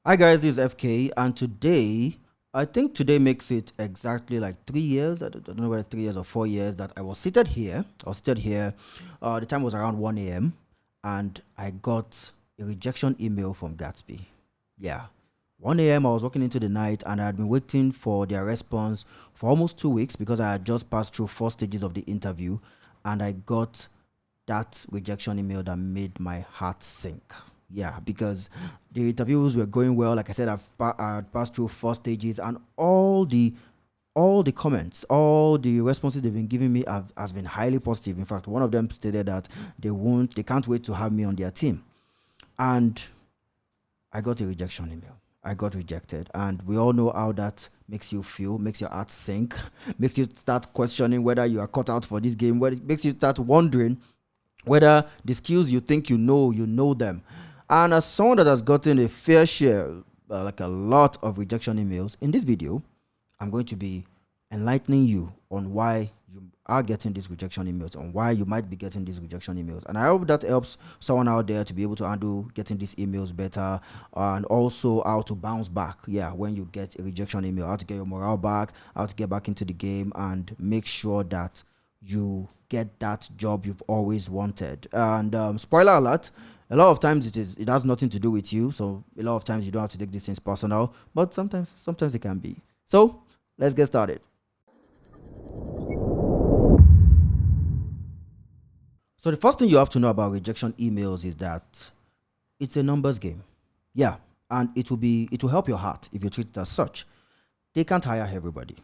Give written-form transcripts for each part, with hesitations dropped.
Hi guys, this is FK, and today, I think today makes it exactly like 3 years. I don't know whether 3 years or 4 years that I was seated here. The time was around 1 a.m. and I got a rejection email from Gatsby. Yeah, 1 a.m. I was walking into the night and I had been waiting for their response for almost 2 weeks because I had just passed through 4 stages of the interview, and I got that rejection email that made my heart sink. Yeah, because the interviews were going well. Like I said, I had passed through 4 stages, and all the comments, all the responses they've been giving me has been highly positive. In fact, one of them stated that they can't wait to have me on their team. And I got a rejection email. I got rejected, and we all know how that makes you feel, makes your heart sink, makes you start questioning whether you are cut out for this game, whether it makes you start wondering whether the skills you know them. And as someone that has gotten a fair share, like a lot of rejection emails, in this video, I'm going to be enlightening you on why you are getting these rejection emails, on why you might be getting these rejection emails. And I hope that helps someone out there to be able to handle getting these emails better, and also how to bounce back. Yeah, when you get a rejection email, how to get your morale back, how to get back into the game, and make sure that you get that job you've always wanted. And spoiler alert, a lot of times it has nothing to do with you. So a lot of times you don't have to take these things personal, but sometimes it can be. So let's get started. So the first thing you have to know about rejection emails is that it's a numbers game. Yeah, and it will help your heart if you treat it as such. They can't hire everybody.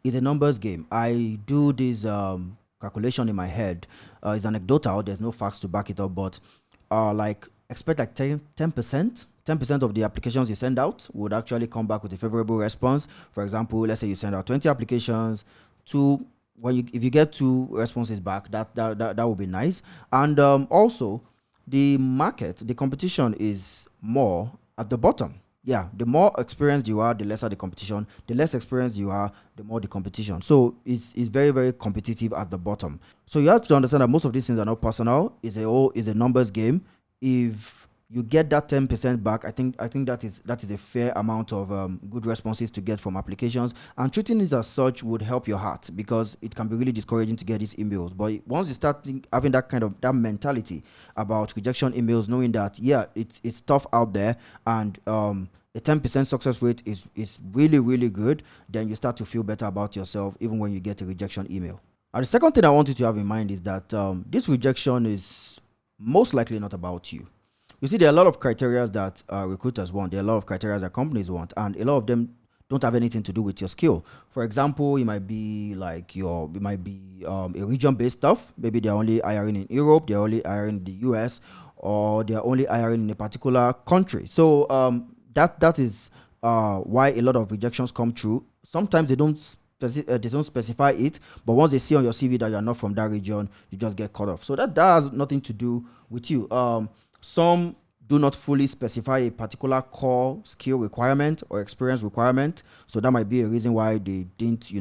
It's a numbers game. I do this calculation in my head. It's anecdotal. There's no facts to back it up, but like expect like 10%. 10% of the applications you send out would actually come back with a favorable response. For example, let's say you send out 20 applications, two when you if you get two responses back, that would be nice. And also, the competition is more at the bottom. Yeah, the more experienced you are, the lesser the competition. The less experienced you are, the more the competition. So it's very, very competitive at the bottom. So you have to understand that most of these things are not personal. It's a numbers game. If you get that 10% back, I think that is a fair amount of good responses to get from applications. And treating it as such would help your heart, because it can be really discouraging to get these emails. But once you start having that kind of that mentality about rejection emails, knowing that yeah, it's tough out there, and a 10% success rate is really, really good, then you start to feel better about yourself even when you get a rejection email. And the second thing I want you to have in mind is that this rejection is most likely not about you. You see, there are a lot of criteria that recruiters want. There are a lot of criteria that companies want, and a lot of them don't have anything to do with your skill. For example, it might be a region-based stuff. Maybe they're only hiring in Europe, they're only hiring in the US, or they're only hiring in a particular country. So that is why a lot of rejections come through. Sometimes they don't specify it, but once they see on your CV that you're not from that region, you just get cut off. So that has nothing to do with you. Some do not fully specify a particular core skill requirement or experience requirement, so that might be a reason why they didn't,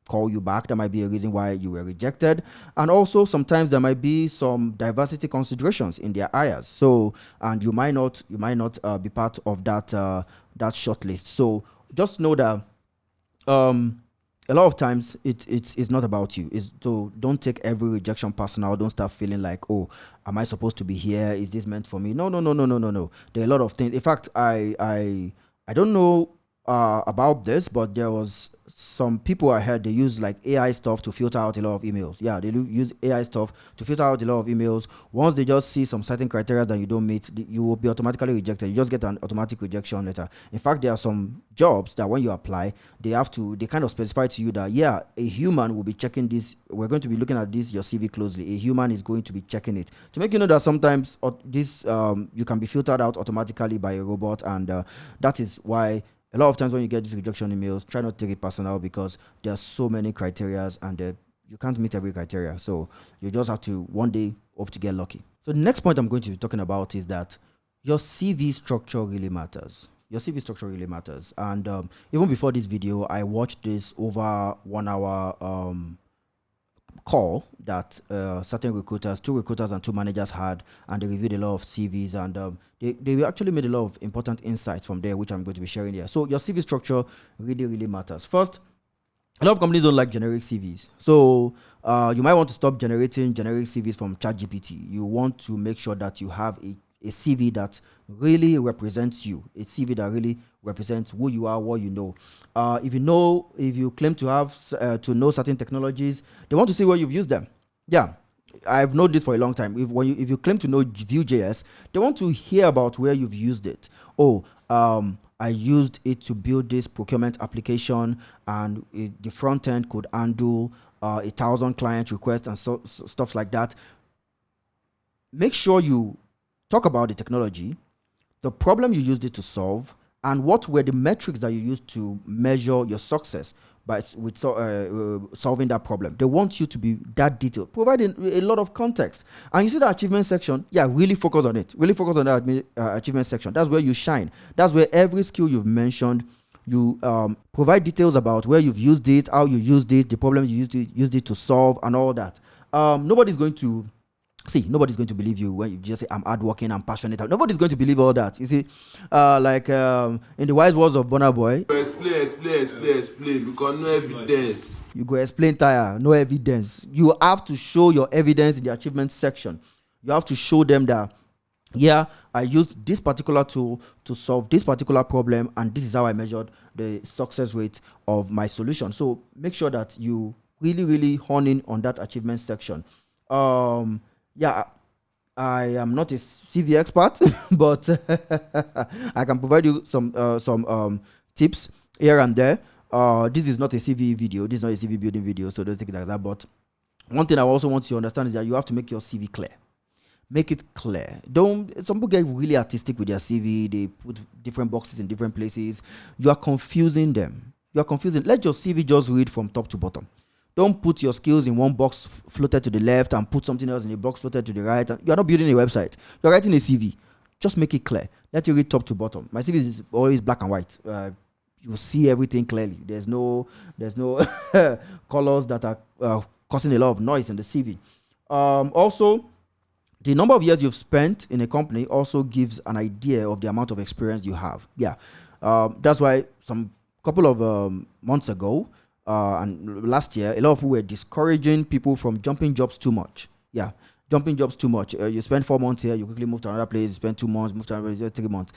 call you back. That might be a reason why you were rejected. And also sometimes there might be some diversity considerations in their hires. So, and you might not be part of that shortlist. So just know that um a lot of times it's not about you. It's So don't take every rejection personal. Don't start feeling like, oh, am I supposed to be here? Is this meant for me? No, no, no, no, no, no, no. There are a lot of things. In fact, I don't know about this, but there was some people I heard they use like AI stuff to filter out a lot of emails. Yeah, they do use AI stuff to filter out a lot of emails. Once they just see some certain criteria that you don't meet, you will be automatically rejected. You just get an automatic rejection letter. In fact, there are some jobs that when you apply, they kind of specify to you that yeah, a human will be checking this. We're going to be looking at this your CV closely. A human is going to be checking it to make you know that sometimes this you can be filtered out automatically by a robot. And that is why a lot of times when you get these rejection emails, try not to take it personal, because there are so many criterias, and you can't meet every criteria. So you just have to one day hope to get lucky. So the next point I'm going to be talking about is that your CV structure really matters. Your CV structure really matters. And even before this video, I watched this over 1 hour call that certain recruiters, two recruiters and two managers had, and they reviewed a lot of CVs, and they actually made a lot of important insights from there, which I'm going to be sharing here. So your CV structure really, really matters. First, a lot of companies don't like generic CVs. So you might want to stop generating generic CVs from ChatGPT. You want to make sure that you have a CV that really represents you, a CV that really represents who you are, what you know. If you claim to have to know certain technologies, they want to see where you've used them. Yeah, I've known this for a long time. If you claim to know Vue.js, they want to hear about where you've used it. Oh, I used it to build this procurement application, and the front end could handle 1,000 client requests and stuff like that. Make sure you talk about the technology, the problem you used it to solve, and what were the metrics that you used to measure your success with solving that problem. They want you to be that detailed, providing a lot of context. And you see the achievement section, really focus on it. Really focus on that achievement section. That's where you shine. That's where every skill you've mentioned, you provide details about where you've used it, how you used it, the problem you used it to solve, and all that. Nobody's going to believe you when you just say, I'm hardworking, I'm passionate. Nobody's going to believe all that. You see, in the wise words of Burna Boy, explain, because no evidence. You go explain tire, no evidence. You have to show your evidence in the achievement section. You have to show them that, I used this particular tool to solve this particular problem, and this is how I measured the success rate of my solution. So make sure that you really, really hone in on that achievement section. I am not a CV expert, but I can provide you some tips here and there. This is not a CV video. This is not a CV building video, so don't take it like that. But one thing I also want you to understand is that you have to make your CV clear. Make it clear. Some people get really artistic with their CV. They put different boxes in different places. You are confusing them. Let your CV just read from top to bottom. Don't put your skills in one box floated to the left and put something else in a box floated to the right. You're not building a website. You're writing a CV. Just make it clear. Let it read top to bottom. My CV is always black and white. You see everything clearly. There's no colors that are causing a lot of noise in the CV. Also, the number of years you've spent in a company also gives an idea of the amount of experience you have. That's why couple of months ago, and last year, a lot of people were discouraging people from jumping jobs too much. Jumping jobs too much. You spend 4 months here, you quickly move to another place, you spend 2 months, move to another place, 3 months.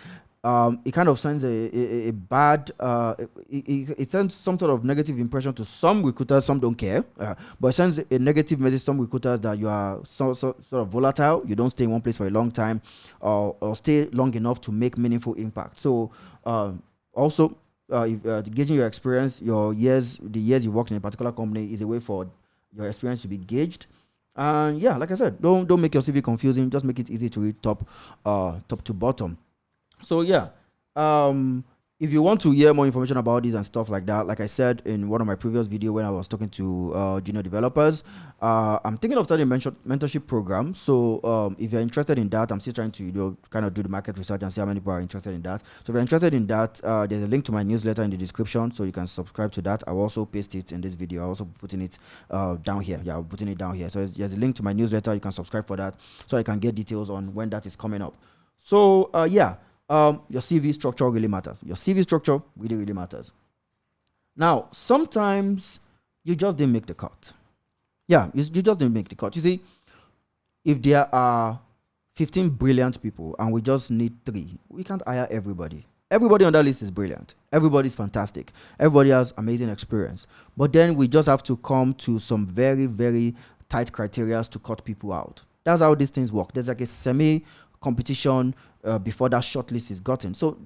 It kind of sends a bad, it sends some sort of negative impression to some recruiters. Some don't care, but it sends a negative message to some recruiters that you are sort of volatile. You don't stay in one place for a long time, or stay long enough to make meaningful impact. So also, gauging your experience, the years you worked in a particular company is a way for your experience to be gauged. And like I said, don't make your CV confusing. Just make it easy to read top to bottom. So if you want to hear more information about this and stuff like that, like I said in one of my previous videos when I was talking to junior developers, I'm thinking of starting a mentorship program. So if you're interested in that, I'm still trying to kind of do the market research and see how many people are interested in that. So if you're interested in that, there's a link to my newsletter in the description, so you can subscribe to that. I'll also paste it in this video. I'll also putting it down here. I'm putting it down here. So there's a link to my newsletter. You can subscribe for that, so you can get details on when that is coming up. So your CV structure really matters. Your CV structure really, really matters. Now, sometimes you just didn't make the cut. You just didn't make the cut. You see, if there are 15 brilliant people and we just need 3, we can't hire everybody. Everybody on that list is brilliant. Everybody's fantastic. Everybody has amazing experience. But then we just have to come to some very, very tight criteria to cut people out. That's how these things work. There's like a semi-competition before that shortlist is gotten. So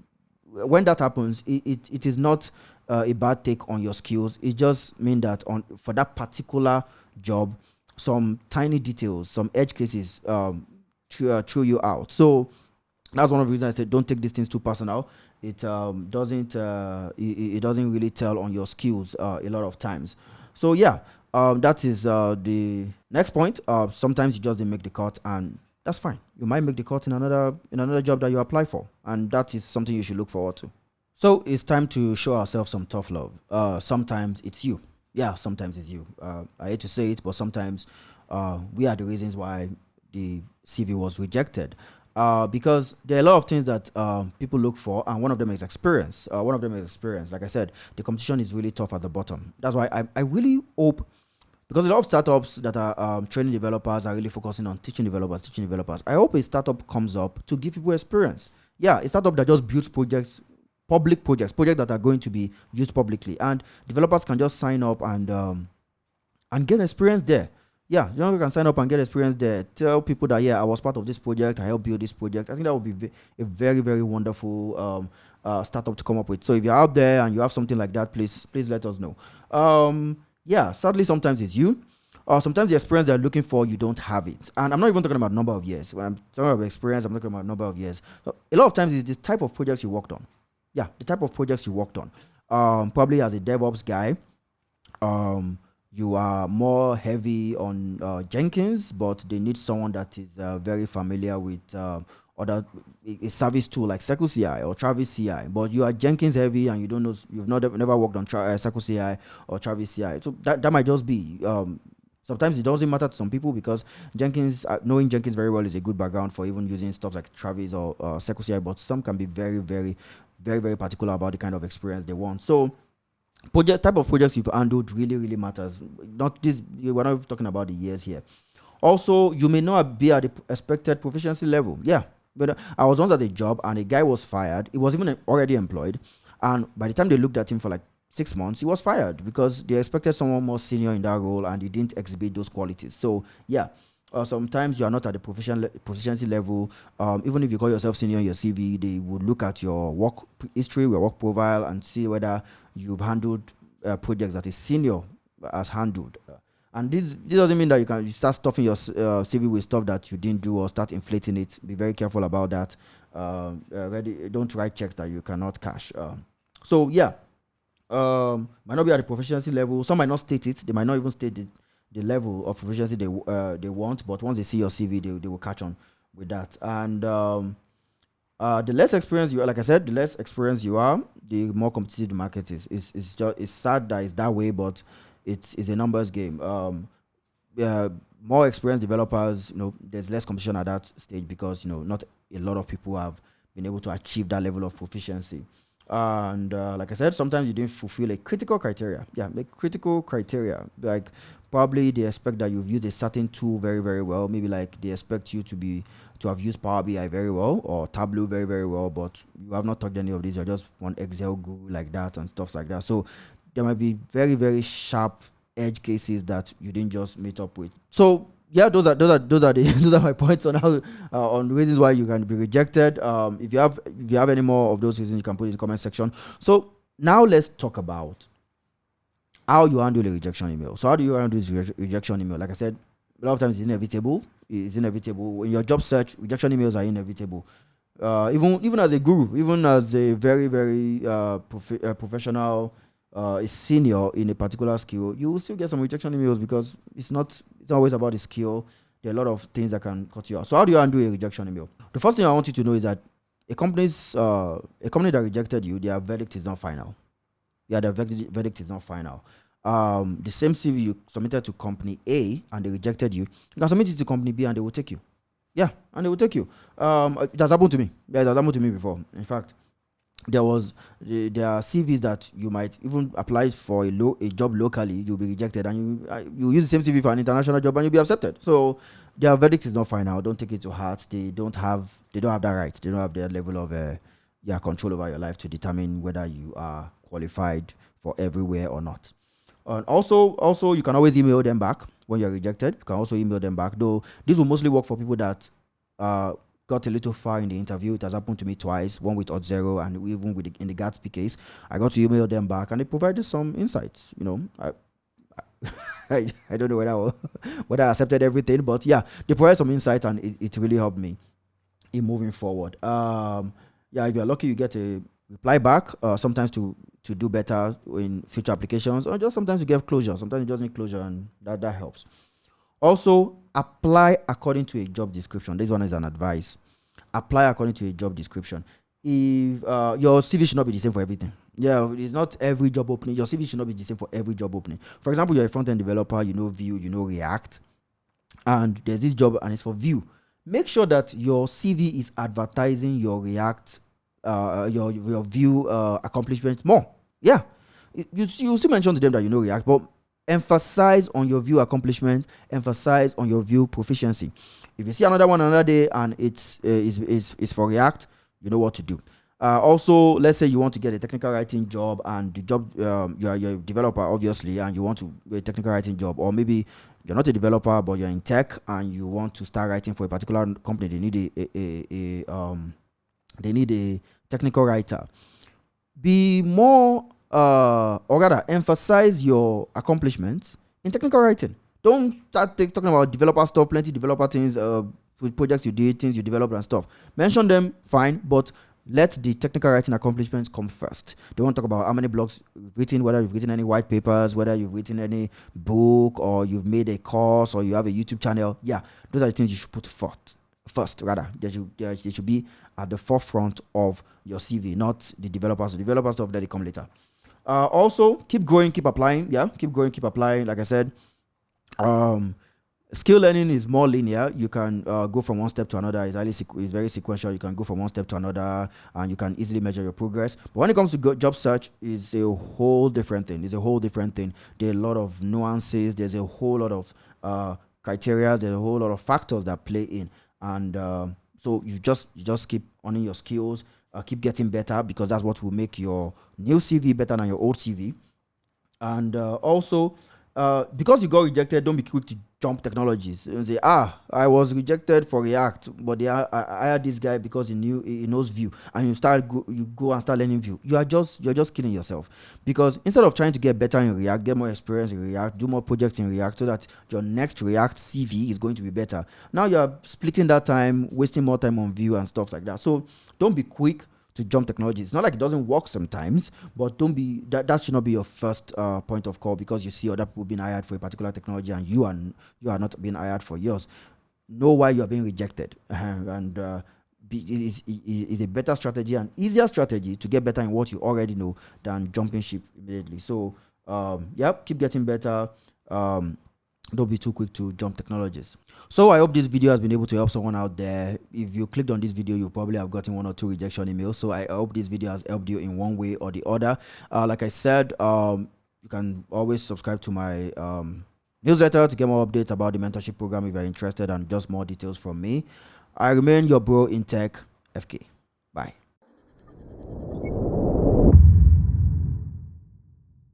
when that happens, it is not a bad take on your skills. It just means that for that particular job, some tiny details, some edge cases throw you out. So that's one of the reasons I said don't take these things too personal. It doesn't really tell on your skills a lot of times. So that is the next point. Sometimes you just didn't make the cut, and that's fine. You might make the cut in another job that you apply for, and that is something you should look forward to. So it's time to show ourselves some tough love. Sometimes it's you. Yeah, sometimes it's you. I hate to say it, but sometimes we are the reasons why the CV was rejected. Because there are a lot of things that people look for, and one of them is experience. One of them is experience. Like I said, the competition is really tough at the bottom. That's why I really hope, because a lot of startups that are training developers are really focusing on teaching developers, teaching developers. I hope a startup comes up to give people experience. Yeah, a startup that just builds projects, public projects, projects that are going to be used publicly, and developers can just sign up and get experience there. Yeah, you can sign up and get experience there. Tell people that, yeah, I was part of this project. I helped build this project. I think that would be a very, very wonderful startup to come up with. So if you're out there and you have something like that, please let us know. Yeah, sadly, sometimes it's you. Sometimes the experience they're looking for, you don't have it. And I'm not even talking about number of years. When I'm talking about experience, I'm talking about number of years. So a lot of times it's the type of projects you worked on. Yeah, the type of projects you worked on. Probably as a DevOps guy, um, you are more heavy on Jenkins, but they need someone that is very familiar with other a service tool like Circle CI or Travis CI. But you are Jenkins heavy and you don't know, you've not never worked on Circle CI or Travis CI. So that might just be. Sometimes it doesn't matter to some people because Jenkins, knowing Jenkins very well is a good background for even using stuff like Travis or Circle CI. But some can be very, very, very, very particular about the kind of experience they want. So project type of projects you've handled really matters. Not this, we're not talking about the years here. Also, you may not be at the expected proficiency level. Yeah, but I was once at a job and a guy was fired. He was even already employed, and by the time they looked at him for like 6 months, he was fired because they expected someone more senior in that role and he didn't exhibit those qualities. So yeah, sometimes you are not at the proficiency level. Even if you call yourself senior in your CV, they would look at your work history, your work profile, and see whether you've handled projects that a senior has handled. And this doesn't mean that you start stuffing your CV with stuff that you didn't do or start inflating it. Be very careful about that. Don't write checks that you cannot cash. So yeah, might not be at the proficiency level. Some might not state it. They might not even state the level of proficiency they want. But once they see your CV, they will catch on with that. And the less experience you are, like I said, the less experience you are, the more competitive the market is. It's sad that it's that way, but it's a numbers game. Yeah, more experienced developers, there's less competition at that stage because not a lot of people have been able to achieve that level of proficiency. And like I said, sometimes you didn't fulfill a critical criteria. Yeah, like critical criteria. Like probably they expect that you've used a certain tool very, very well. Maybe like they expect you to have used Power BI very well or Tableau very, very well, but you have not touched any of these. You're just one Excel guru like that and stuff like that. So there might be very, very sharp edge cases that you didn't just meet up with. So yeah, those are the those are my points on how on reasons why you can be rejected. If you have any more of those reasons, you can put it in the comment section. So now let's talk about how you handle a rejection email. So how do you handle this rejection email? Like I said, a lot of times it's inevitable. It's inevitable in your job search. Rejection emails are inevitable. Even as a guru, even as a very, very professional, a senior in a particular skill, you will still get some rejection emails because it's not always about the skill. There are a lot of things that can cut you out. So how do you handle a rejection email? The first thing I want you to know is that a company that rejected you, their verdict is not final. Yeah, their verdict is not final. The same CV you submitted to company A and they rejected you, you can submit it to company B and they will take you. Yeah, and they will take you. It has happened to me. Yeah, it has happened to me before. In fact, there are CVs that you might even apply for a job locally, you'll be rejected, and you use the same CV for an international job and you'll be accepted. So their verdict is not final. Don't take it to heart. They don't have that right. They don't have their level of control over your life to determine whether you are qualified for everywhere or not. And also you can always email them back when you're rejected. You can also email them back, though this will mostly work for people that got a little far in the interview. It has happened to me twice, one with Zero and even in the Gatsby case. I got to email them back and they provided some insights. I don't know whether I accepted everything, but yeah, they provided some insights and it really helped me in moving forward. Yeah, if you're lucky, you get a reply back. Sometimes to do better in future applications, or just sometimes you get closure. Sometimes you just need closure, and that helps. Also, apply according to a job description. This one is an advice. Apply according to a job description. if your CV should not be the same for everything. Yeah, it's not every job opening. Your CV should not be the same for every job opening. For example, you're a front end developer, you know Vue, you know React, and there's this job and it's for Vue. Make sure that your CV is advertising your React, your Vue accomplishments more. Yeah, you still mention to them that you know React, but emphasize on your Vue accomplishments, emphasize on your Vue proficiency. If you see another one another day and it's is for React, you know what to do. Also, let's say you want to get a technical writing job, and the job you're a developer obviously, and you want to get a technical writing job, or maybe you're not a developer but you're in tech and you want to start writing for a particular company. They need they need a technical writer. Be more or rather emphasize your accomplishments in technical writing. Don't start talking about developer stuff, plenty developer things, with projects you did, things you developed and stuff. Mention them, fine, but let the technical writing accomplishments come first. They won't talk about how many blogs you've written, whether you've written any white papers, whether you've written any book, or you've made a course, or you have a YouTube channel. Yeah, those are the things you should put first. Rather, they should be at the forefront of your CV, not the developers. The developer stuff that they come later. Also, keep growing, keep applying. Yeah, keep growing, keep applying. Like I said, skill learning is more linear. You can go from one step to another. It's very sequential. You can go from one step to another, and you can easily measure your progress. But when it comes to job search, it's a whole different thing. There are a lot of nuances. There's a whole lot of criteria. There's a whole lot of factors that play in, and so you just keep honing your skills, keep getting better, because that's what will make your new CV better than your old CV. And also, because you got rejected, don't be quick to jump technologies and say, I was rejected for React, but I hired this guy because he knows Vue, and you go and start learning Vue. You're just killing yourself, because instead of trying to get better in React, get more experience in React, do more projects in React, so that your next React CV is going to be better. Now you're splitting that time, wasting more time on Vue and stuff like that. So don't be quick to jump technology. It's not like it doesn't work sometimes, but don't be that should not be your first point of call, because you see other people being hired for a particular technology and you are not being hired for yours. Know why you are being rejected, and is a better strategy and easier strategy to get better in what you already know than jumping ship immediately. So keep getting better. Don't be too quick to jump technologies. So I hope this video has been able to help someone out there. If you clicked on this video, you probably have gotten 1 or 2 rejection emails. So I hope this video has helped you in one way or the other. Like I said, you can always subscribe to my newsletter to get more updates about the mentorship program if you're interested, and just more details from me. I remain your bro in tech, FK. Bye.